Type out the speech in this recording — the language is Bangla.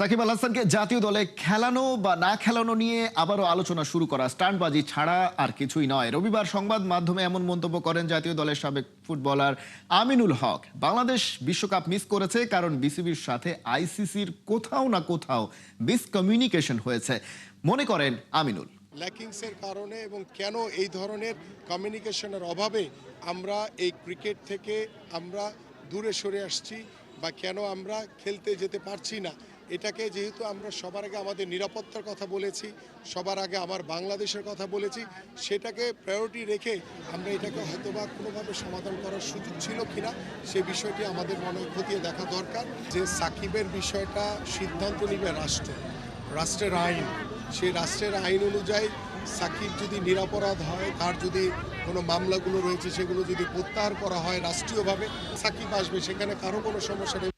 সাকিব আল হাসানকে জাতীয় দলে খেলানো বা না খেলানো নিয়ে আবারও আলোচনা শুরু করা স্টান্টবাজি ছাড়া আর কিছুই নয়। রবিবার সংবাদ মাধ্যমে এমন মন্তব্য করেন জাতীয় দলের সাবেক ফুটবলার আমিনুল হক। বাংলাদেশ বিশ্বকাপ মিস করেছে কারণ বিসিবির সাথে আইসিসির কোথাও না কোথাও মিসকমিউনিকেশন হয়েছে মনে করেন আমিনুল। ল্যাকিংসের কারণে এবং কেন এই ধরনের কমিউনিকেশনের অভাবে আমরা এই ক্রিকেট থেকে আমরা দূরে সরে আসছি বা কেন আমরা খেলতে যেতে পারছি না, এটাকে যেহেতু আমরা সবার আগে আমাদের নিরাপত্তার কথা বলেছি, সবার আগে আমার বাংলাদেশের কথা বলেছি, সেটাকে প্রায়োরিটি রেখে আমরা এটাকে হয়তোবা কোনোভাবে সমাধান করার সুযোগ ছিল কিনা সেই বিষয়টি আমাদের মনে খতিয়ে দেখা দরকার। যে সাকিবের বিষয়টা সিদ্ধান্ত নেবে রাষ্ট্রের আইন, সেই রাষ্ট্রের আইন অনুযায়ী সাকিব যদি নিরপরাধ হয়, তার যদি কোনো মামলাগুলো রয়েছে সেগুলো যদি প্রত্যাহার করা হয় রাষ্ট্রীয়ভাবে, সাকিব আসবে, সেখানে কারো কোনো সমস্যা নেই।